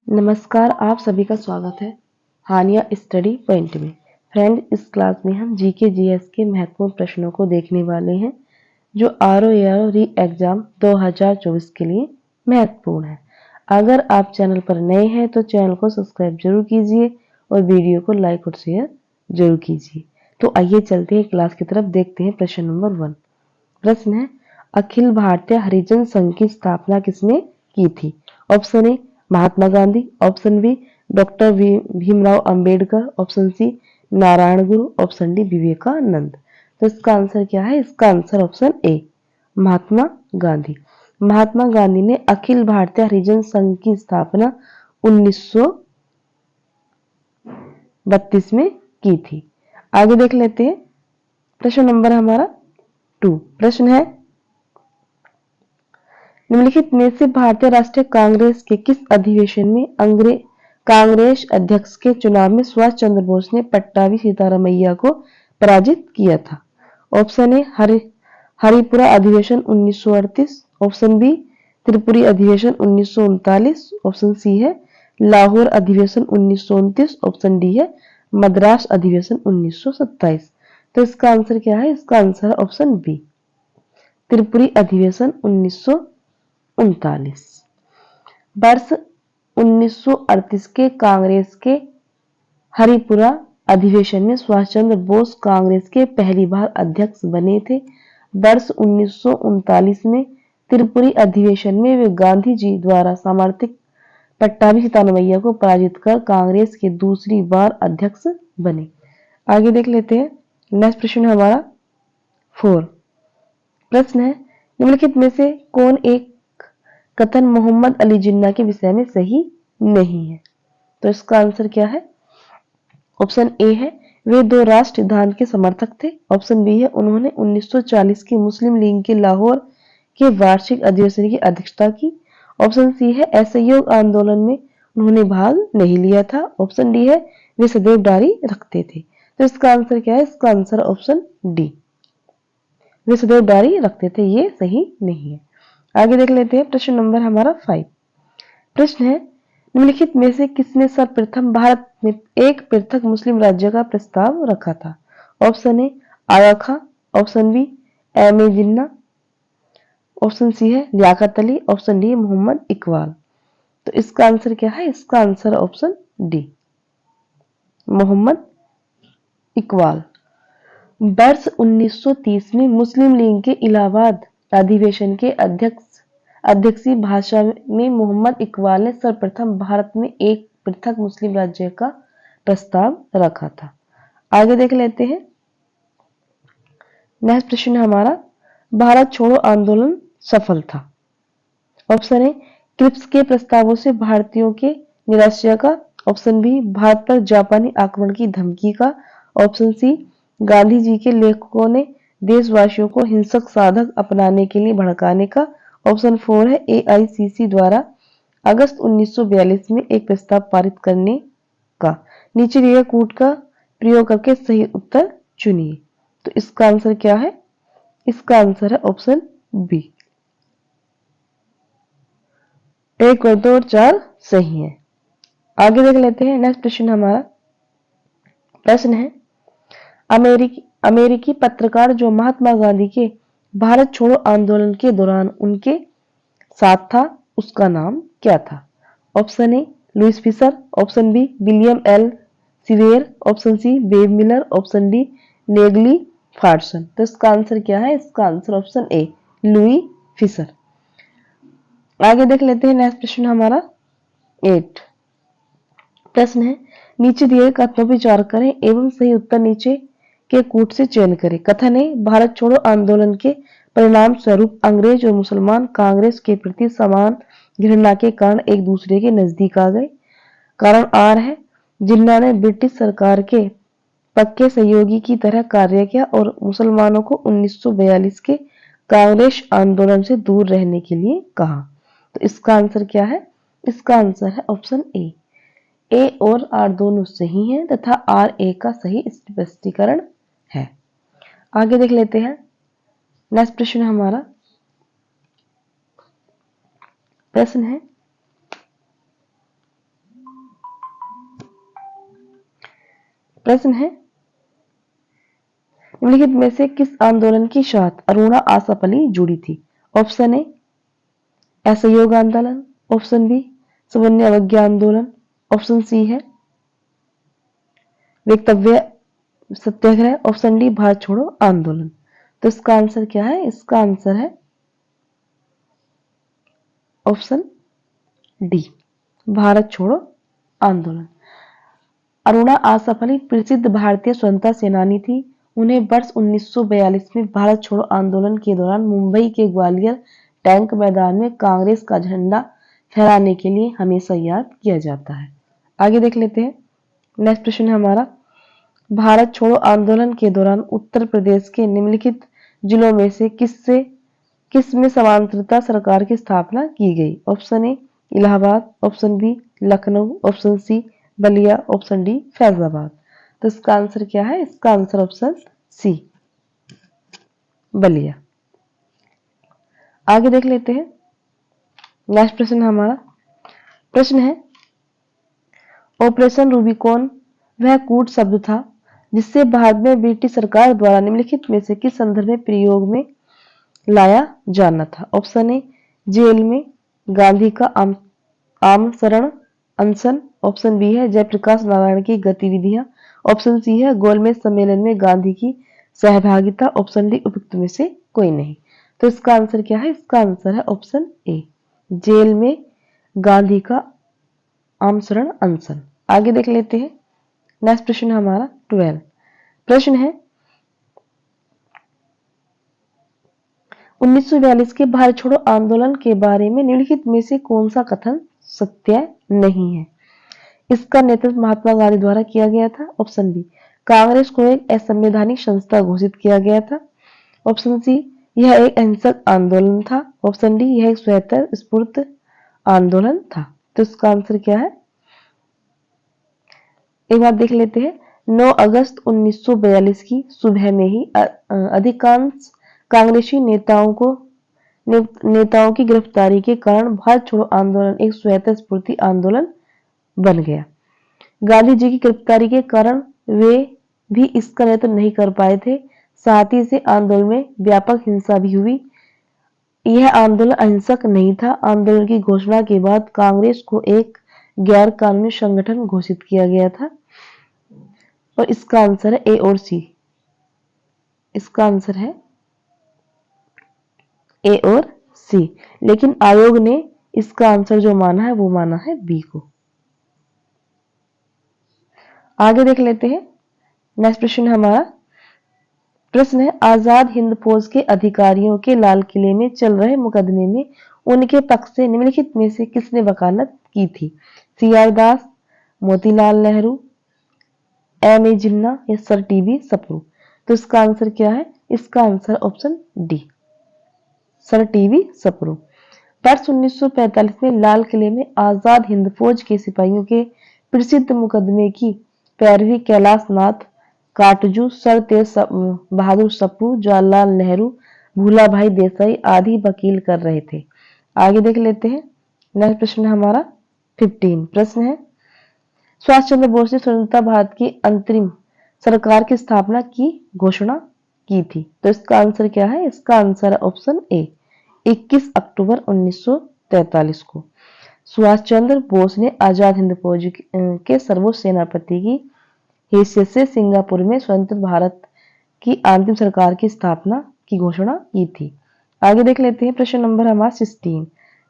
नमस्कार, आप सभी का स्वागत है हानिया स्टडी पॉइंट में। फ्रेंड, इस क्लास में हम जीके जीएस के महत्वपूर्ण प्रश्नों को देखने वाले हैं जो आरओ री एग्जाम 2024 के लिए महत्वपूर्ण है। अगर आप चैनल पर नए हैं तो चैनल को सब्सक्राइब जरूर कीजिए और वीडियो को लाइक और शेयर जरूर कीजिए। तो आइए चलते हैं क्लास की तरफ। देखते हैं प्रश्न नंबर 1। प्रश्न है, अखिल भारतीय हरिजन संघ की स्थापना किसने की थी? Option A Mahatma Gandhi, option B doctor Bhimrao Ambedkar, option C Narayan Guru, option D Vivekananda. तो इसका आंसर क्या है? इसका answer option A Mahatma Gandhi. Mahatma Gandhi ने अखिल भारतीय हरिजन संघ की स्थापना 1932 में की थी। आगे देख लेते हैं प्रश्न नंबर हमारा 2। प्रश्न है, निम्नलिखित में से भारतीय राष्ट्रीय कांग्रेस के किस अधिवेशन में कांग्रेस अध्यक्ष के चुनाव में सुभाष चंद्र बोस ने पट्टाभी सीतारामैया को पराजित किया था? ऑप्शन ए हरिपुरा अधिवेशन 1938, ऑप्शन बी त्रिपुरी अधिवेशन 1939, ऑप्शन सी है लाहौर अधिवेशन 1929, ऑप्शन डी है मद्रास अधिवेशन 1927। तो इसका आंसर क्या है? इसका आंसर ऑप्शन बी त्रिपुरी अधिवेशन 1939। वर्ष 1938 के कांग्रेस के हरिपुरा अधिवेशन में सुभाष चंद्र बोस कांग्रेस के पहली बार अध्यक्ष बने थे। वर्ष 1939 में त्रिपुरी अधिवेशन में वे गांधी जी द्वारा समर्थित पट्टाभी सीतारामैया को पराजित कर कांग्रेस के दूसरी बार अध्यक्ष बने। आगे देख लेते हैं। नेक्स्ट प्रश्न हमारा 4। प्रश्न है, निम्नलिखित में से कौन एक कथन मोहम्मद अली जिन्ना के विषय में सही नहीं है? तो इसका आंसर क्या है? ऑप्शन ए है वे दो राष्ट्र सिद्धांत के समर्थक थे, ऑप्शन बी है उन्होंने 1940 की मुस्लिम लीग के लाहौर के वार्षिक अधिवेशन की अध्यक्षता की, ऑप्शन सी है असहयोग आंदोलन में उन्होंने भाग नहीं लिया था, ऑप्शन डी है वे सदैव डायरी रखते थे। तो इसका आंसर क्या है? इसका आंसर ऑप्शन डी वे सदैव डायरी रखते थे, ये सही नहीं है। आगे देख लेते हैं प्रश्न नंबर हमारा 5। प्रश्न है, निम्नलिखित में से किसने सर्वप्रथम भारत में एक पृथक मुस्लिम राज्य का प्रस्ताव रखा था? Option A Aga Khan, option B M A Jinnah, option C है लियाकत अली, ऑप्शन डी मोहम्मद इकबाल। तो इसका आंसर क्या है? इसका answer option D Mohammad Iqbal. वर्ष 1930 में मुस्लिम लीग के इलाहाबाद अधिवेशन के अध्यक्षीय भाषण में मोहम्मद इकबाल ने सर्वप्रथम भारत में एक पृथक मुस्लिम राज्य का प्रस्ताव रखा था। आगे देख लेते हैं। नेक्स्ट प्रश्न हमारा, भारत छोड़ो आंदोलन सफल था? ऑप्शन ए क्रिप्स के प्रस्तावों से भारतीयों के निराशा का, ऑप्शन बी भारत पर जापानी आक्रमण की धमकी का, ऑप्शन सी गांधी जी के लेखकों ने देशवासियों को हिंसक साधक अपनाने के लिए भड़काने का, ऑप्शन 4 है एआईसीसी द्वारा अगस्त 1942 में एक प्रस्ताव पारित करने का। नीचे दिए कूट का प्रयोग करके सही उत्तर चुनिए। तो इसका आंसर क्या है? इसका आंसर है ऑप्शन बी 1 और 2 और 4 सही है। आगे देख लेते हैं। नेक्स्ट प्रश्न हमारा प्रश्न है, अमेरिकी पत्रकार जो महात्मा गांधी के भारत छोड़ो आंदोलन के दौरान उनके साथ था, उसका नाम क्या था? Option A Louis Fisher, option B William L Siever, option C Babe Miller, option D Negley Farson. तो इसका आंसर क्या है? इसका answer option A Louis Fisher. आगे देख लेते हैं। नेक्स्ट प्रश्न हमारा 8। प्रश्न है, नीचे दिए कथनों पर विचार करें एवं सही उत्तर नीचे के कूट से चयन करें। कथन है, भारत छोड़ो आंदोलन के परिणाम स्वरूप अंग्रेज और मुसलमान कांग्रेस के प्रति समान घृणा के कारण एक दूसरे के नजदीक आ गए। कारण आर है, जिन्ना ने ब्रिटिश सरकार के पक्के सहयोगी की तरह कार्य किया और मुसलमानों को 1942 के कांग्रेस आंदोलन से दूर रहने के लिए कहा। तो इसका आंसर क्या है? इसका आंसर है ऑप्शन ए और आर दोनों सही हैं तथा आर ए का सही स्पष्टीकरण है। आगे देख लेते हैं। नेक्स्ट प्रश्न हमारा प्रश्न है, प्रश्न है निम्नलिखित में से किस आंदोलन के साथ अरुणा आसफ अली जुड़ी थी? ऑप्शन ए असहयोग आंदोलन, ऑप्शन बी सवर्ण अवज्ञा आंदोलन, ऑप्शन सी है वक्तव्य सत्याग्रह, ऑप्शन डी भारत छोड़ो आंदोलन। तो इसका आंसर क्या है? इसका आंसर है ऑप्शन डी भारत छोड़ो आंदोलन। अरुणा आसफ अली प्रसिद्ध भारतीय स्वतंत्रता सेनानी थी। उन्हें वर्ष 1942 में भारत छोड़ो आंदोलन के दौरान मुंबई के ग्वालियर टैंक मैदान में कांग्रेस का झंडा फहराने के लिए हमेशा याद किया जाता है। आगे देख लेते हैं। नेक्स्ट प्रश्न है हमारा, भारत छोड़ो आंदोलन के दौरान उत्तर प्रदेश के निम्नलिखित जिलों में से किसमें समांतरता सरकार की स्थापना की गई? Option A Allahabad, option B Lucknow, option C Ballia, option D Faizabad. तो इसका आंसर क्या है? इसका आंसर ऑप्शन सी बलिया। आगे देख लेते हैं। नेक्स्ट प्रश्न हमारा प्रश्न है ऑपरेशन रूबिकॉन वह कूट शब्द था जिससे भारत में ब्रिटिश सरकार द्वारा निम्नलिखित में से किस संदर्भ में प्रयोग में लाया जाना था? ऑप्शन ए जेल में गांधी का आमसरण अनशन, ऑप्शन बी है जयप्रकाश नारायण की गतिविधियां, ऑप्शन सी है गोलमेज सम्मेलन में गांधी की सहभागिता, ऑप्शन डी उपयुक्त में से कोई नहीं। तो इसका आंसर क्या है? इसका आंसर है ऑप्शन ए जेल में गांधी का आमसरण अनशन। आगे देख लेते हैं। नेक्स्ट प्रश्न हमारा 12 प्रश्न है 1942 के भारत छोड़ो आंदोलन के बारे में निम्नलिखित में से कौन सा कथन सत्य नहीं है? इसका नेतृत्व महात्मा गांधी द्वारा किया गया था। ऑप्शन बी कांग्रेस को एक असंवैधानिक संस्था घोषित किया गया था। ऑप्शन सी यह एक अहिंसक आंदोलन था। ऑप्शन डी यह एक स्वतः आंदोलन था। तो इसका आंसर क्या है? एक बार देख लेते हैं। 9 अगस्त 1942 की सुबह में ही अधिकांश कांग्रेसी नेताओं की गिरफ्तारी के कारण भारत छोड़ो आंदोलन एक स्वतः आंदोलन बन गया। गांधी जी की गिरफ्तारी के कारण वे भी इसका नेतृत्व नहीं कर पाए थे। साथ ही से आंदोलन में व्यापक हिंसा भी हुई। यह आंदोलन अहिंसक नहीं था। आंदोलन की घोषणा के बाद कांग्रेस को एक गैर कानूनी संगठन घोषित किया गया था और इसका आंसर है ए और सी। इसका आंसर है ए और सी, लेकिन आयोग ने इसका आंसर जो माना है वो माना है बी को। आगे देख लेते हैं। नेक्स्ट प्रश्न हमारा प्रश्न है आजाद हिंद फौज के अधिकारियों के लाल किले में चल रहे मुकदमे में उनके पक्ष से निम्नलिखित में से किसने वकालत की थी? CR Das, Motilal Nehru, M A Jinnah या सर टीबी सप्रू। तो इसका आंसर क्या है? इसका answer option D sir TB Sapru. वर्ष 1945 में लाल किले में आजाद हिंद फौज के सिपाहियों के प्रसिद्ध मुकदमे की पैरवी कैलाश नाथ काटजू, सर तेज बहादुर सप्रू, जवाहरलाल नेहरू, भूला भाई देसाई आदि वकील कर रहे थे। आगे देख लेते हैं। नेक्स्ट प्रश्न हमारा 15 प्रश्न है सुभाष चंद्र बोस ने स्वतंत्रता भारत की अंतरिम सरकार की स्थापना की घोषणा की थी। तो इसका आंसर क्या है? इसका आंसर है ऑप्शन ए 21 अक्टूबर 1943 को सुभाष चंद्र बोस ने आजाद हिंद फौज के सर्वोच्च सेनापति की हैसियत से सिंगापुर में स्वतंत्र भारत की अंतिम सरकार की स्थापना की घोषणा की थी। आगे देख लेते हैं। प्रश्न नंबर हमारा 16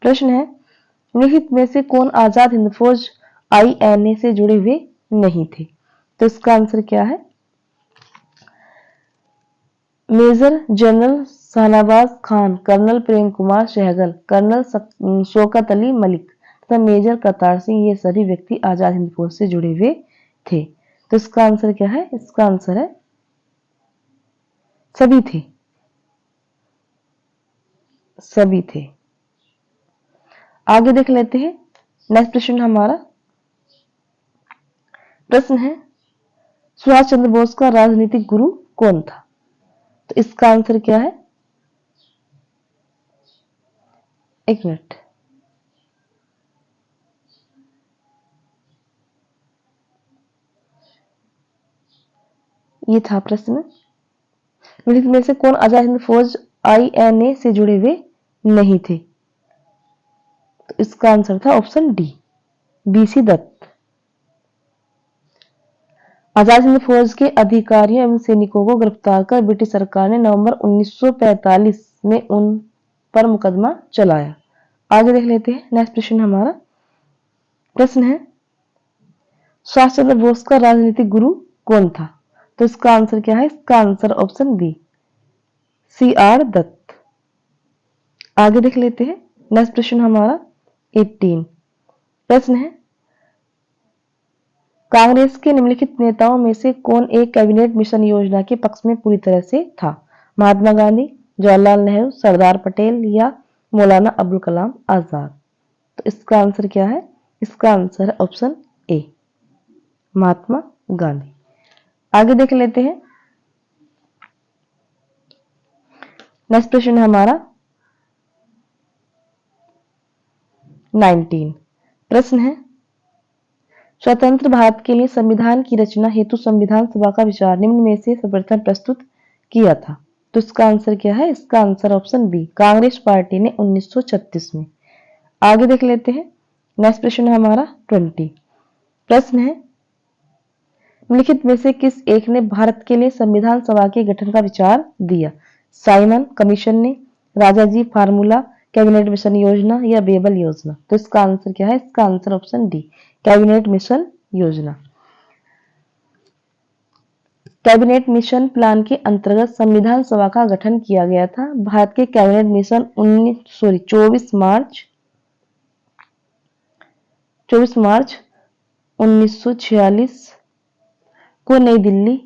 प्रश्न है निम्नलिखित में से कौन आजाद हिंद फौज आईएनए से जुड़े हुए नहीं थे? तो इसका आंसर क्या है? Major general Shahnawaz Khan, colonel Prem Kumar Sahgal, colonel Shaukat Ali Malik तथा मेजर करतार सिंह ये सभी व्यक्ति आजाद हिंद फौज से जुड़े हुए थे। तो इसका आंसर क्या है? इसका आंसर है सभी थे, सभी थे। आगे देख लेते हैं। नेक्स्ट प्रश्न हमारा प्रश्न है सुभाष चंद्र बोस का राजनीतिक गुरु कौन था? तो इसका आंसर क्या है? एक मिनट। ये था प्रश्न। निम्नलिखित में से कौन आजाद हिंद फौज INA से जुड़े हुए नहीं थे? तो इसका आंसर था option D, BC Dutt. Azad Hind फौज के अधिकारियों एवं सैनिकों को गिरफ्तार कर ब्रिटिश सरकार ने नवंबर 1945 में उन पर मुकदमा चलाया। आगे देख लेते हैं। नेक्स्ट प्रश्न हमारा प्रश्न है, सुभाष चंद्र बोस का राजनीतिक गुरु कौन था? तो इसका आंसर क्या है? इसका answer option B, CR Dutt. आगे देख लेते हैं। नेक्स्ट प्रश्न हमारा 18 प्रश्न है, कांग्रेस के निम्नलिखित नेताओं में से कौन एक कैबिनेट मिशन योजना के पक्ष में पूरी तरह से था? महात्मा गांधी, जवाहरलाल नेहरू, सरदार पटेल या मौलाना अबुल कलाम आजाद? तो इसका आंसर क्या है? इसका आंसर है ऑप्शन ए, महात्मा गांधी। आगे देख लेते हैं। नेक्स्ट प्रश्न है हमारा 19 प्रश्न है, स्वतंत्र भारत के लिए संविधान की रचना हेतु संविधान सभा का विचार निम्न में से सर्वप्रथम प्रस्तुत किया था? तो इसका आंसर क्या है? इसका answer option B, Congress party ने 1936 में। आगे देख लेते हैं। नेक्स्ट प्रश्न है हमारा 20 प्रश्न है, निम्नलिखित में से किस एक ने भारत के लिए संविधान सभा के गठन का विचार दिया? साइमन कमीशन ने, राजाजी फार्मूला, कैबिनेट मिशन योजना या बेबल योजना? तो इसका आंसर क्या है? इसका answer option D, cabinet mission योजना। कैबिनेट मिशन प्लान के अंतर्गत संविधान सभा का गठन किया गया था। भारत के कैबिनेट मिशन 24 मार्च 1946 को नई दिल्ली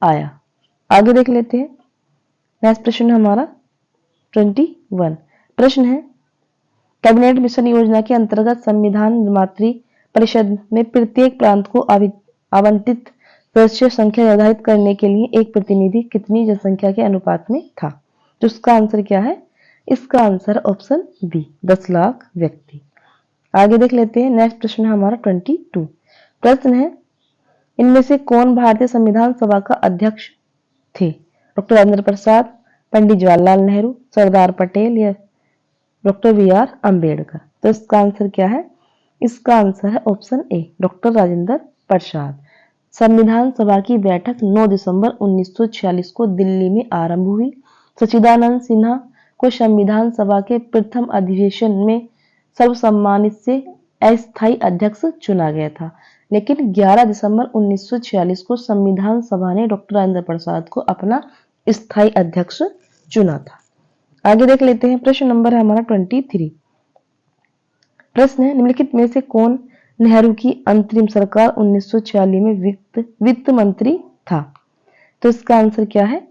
आया। आगे देख लेते हैं। नेक्स्ट प्रश्न हमारा 21 प्रश्न है, कैबिनेट मिशन योजना के अंतर्गत संविधान निर्मात्री परिषद में प्रत्येक प्रांत को आवंटित सदस्य संख्या निर्धारित करने के लिए एक प्रतिनिधि कितनी जनसंख्या के अनुपात में था? तो इसका आंसर क्या है? इसका आंसर ऑप्शन बी, 10 लाख व्यक्ति। आगे देख लेते हैं। नेक्स्ट प्रश्न है हमारा 22 प्रश्न है, इनमें से कौन भारतीय संविधान सभा का अध्यक्ष थे? डॉक्टर राजेंद्र प्रसाद, पंडित जवाहरलाल नेहरू, सरदार पटेल या डॉक्टर BR अम्बेडकर? तो इसका आंसर क्या है? इसका आंसर है option A, doctor Rajendra Prasad. संविधान सभा की बैठक 9 दिसंबर 1946 को दिल्ली में आरंभ हुई। सच्चिदानंद सिन्हा को संविधान सभा के प्रथम अधिवेशन में सर्वसम्मानित से अस्थायी अध्यक्ष चुना गया था, लेकिन 11 दिसंबर 1946 को संविधान सभा ने डॉक्टर राजेंद्र प्रसाद को अपना स्थायी अध्यक्ष चुना था। आगे देख लेते हैं। प्रश्न नंबर है हमारा 23 प्रश्न है, निम्नलिखित में से कौन नेहरू की अंतरिम सरकार 1946 में वित्त मंत्री था? तो इसका आंसर क्या है?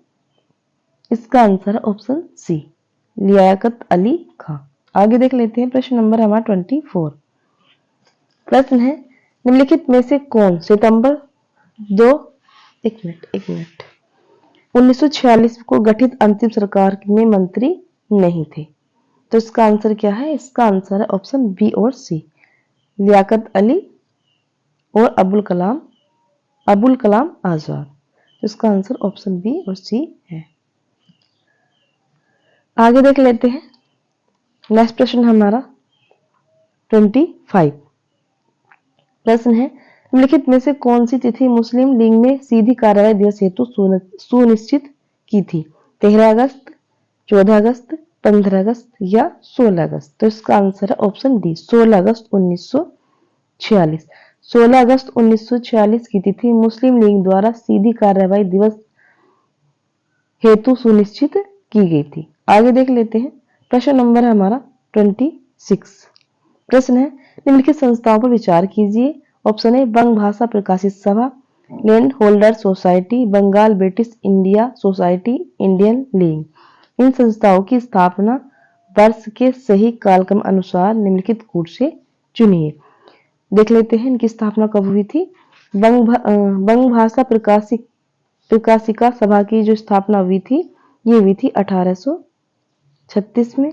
इसका आंसर है ऑप्शन सी, लियाकत अली खां। आगे देख लेते हैं। प्रश्न नंबर हमारा 24 प्रश्न है, निम्नलिखित में से कौन सितंबर 1946 को गठित अंतिम सरकार में मंत्री नहीं थे? तो इसका आंसर क्या है? इसका आंसर है ऑप्शन बी और सी, लियाकत अली और अबुल कलाम आजाद। तो इसका आंसर ऑप्शन बी और सी है। आगे देख लेते हैं। नेक्स्ट प्रश्न हमारा 25 प्रश्न है, निम्नलिखित में से कौन सी तिथि मुस्लिम लीग में सीधी कार्रवाई दिवस हेतु सुनिश्चित की थी? 13 अगस्त, 14 अगस्त, 15 अगस्त या 16 अगस्त? तो इसका आंसर है ऑप्शन डी, 16 अगस्त 1946। 16 अगस्त 1946 की तिथि मुस्लिम लीग द्वारा सीधी कार्रवाई दिवस हेतु सुनिश्चित की गई थी। आगे देख लेते हैं। प्रश्न नंबर है हमारा 26 प्रश्न है, निम्नलिखित संस्थाओं पर विचार कीजिए। Option A, Bang Bhasha Prakashit Sabha, land holder society, Bengal British India society, Indian league. इन संस्थाओं की स्थापना वर्ष के सही कालक्रम अनुसार निम्नलिखित कूट से चुनिए। देख लेते हैं इनकी स्थापना कब हुई थी। बंग भाषा प्रकाशिका सभा की जो स्थापना हुई थी, ये हुई थी 1836 में,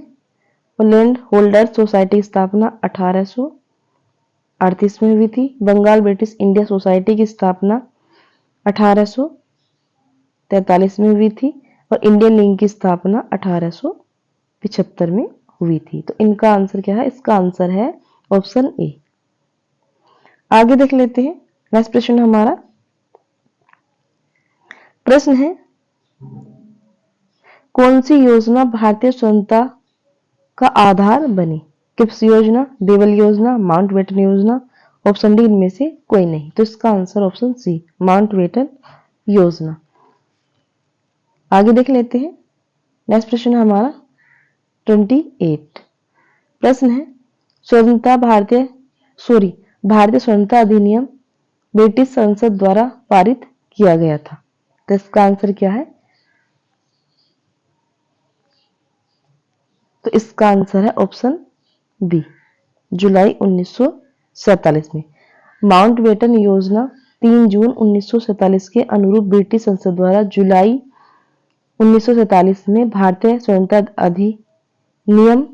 और लैंड होल्डर सोसाइटी की स्थापना 1838 में हुई थी। बंगाल ब्रिटिश इंडिया सोसाइटी की स्थापना 1839 1943 में हुई थी और इंडियन लीग की स्थापना 1875 में हुई थी। तो इनका आंसर क्या है? इसका आंसर है ऑप्शन ए। आगे देख लेते हैं। नेक्स्ट प्रश्न हमारा प्रश्न है, कौन सी योजना भारतीय स्वतंत्रता का आधार बनी? किप्स योजना, देवल योजना, माउंटबेटन योजना, ऑप्शन डी इनमें से कोई नहीं। तो इसका आंसर ऑप्शन सी, माउंटबेटन योजना। आगे देख लेते हैं। नेक्स्ट प्रश्न हमारा 28। प्रश्न है, भारतीय स्वतंत्रता अधिनियम ब्रिटिश संसद द्वारा पारित किया गया था। तो इसका आंसर क्या है? तो इसका आंसर है ऑप्शन बी, जुलाई 1947 में। माउंटबेटन योजना 3 जून 1947 के अनुरूप ब्रिटिश संसद द्वारा जुलाई 1947 में भारतीय स्वतंत्रता अधिनियम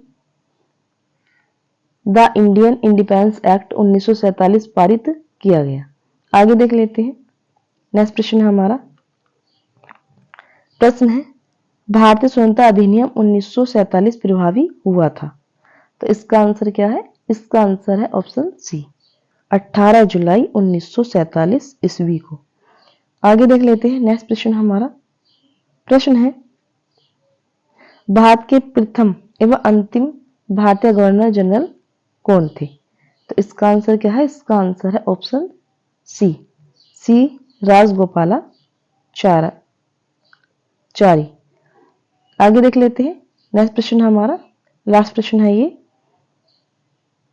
द इंडियन इंडिपेंडेंस एक्ट 1947 पारित किया गया। आगे देख लेते हैं। नेक्स्ट प्रश्न हमारा प्रश्न है, भारतीय स्वतंत्रता अधिनियम 1947 प्रभावी हुआ था। तो इसका आंसर क्या है? इसका आंसर है ऑप्शन सी, 18 जुलाई 1947 ईस्वी को। आगे देख लेते हैं। नेक्स्ट प्रश्न हमारा प्रश्न है, भारत के प्रथम एवं अंतिम भारतीय गवर्नर जनरल कौन थे? तो इसका आंसर क्या है? इसका आंसर है ऑप्शन सी, राजगोपालाचारी। आगे देख लेते हैं। नेक्स्ट प्रश्न हमारा लास्ट प्रश्न है। ये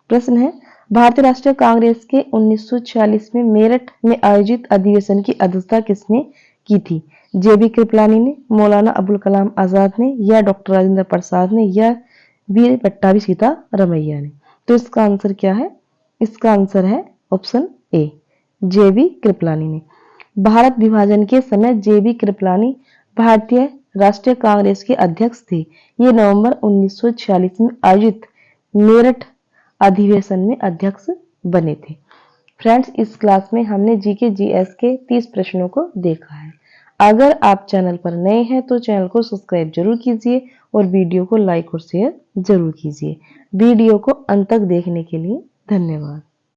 प्रश्न है, भारतीय राष्ट्रीय कांग्रेस के 1946 में मेरठ में आयोजित अधिवेशन की अध्यक्षता किसने की थी? जेबी कृपलानी ने, मौलाना अबुल कलाम आजाद ने, या डॉक्टर राजेंद्र प्रसाद ने, या वीर पट्टाभी सीतारमैया ने? तो इसका आंसर क्या है? इसका आंसर है ऑप्शन ए, जेबी कृपलानी ने। भारत विभाजन के समय जेबी कृपलानी भारतीय राष्ट्रीय कांग्रेस के अध्यक्ष थे। ये नवंबर 1946 में आयोजित मेरठ अधिवेशन में अध्यक्ष बने थे। फ्रेंड्स, इस क्लास में हमने जीके जीएस के 30 प्रश्नों को देखा है। अगर आप चैनल पर नए हैं तो चैनल को सब्सक्राइब जरूर कीजिए और वीडियो को लाइक और शेयर जरूर कीजिए। वीडियो को अंत तक देखने के लिए धन्यवाद।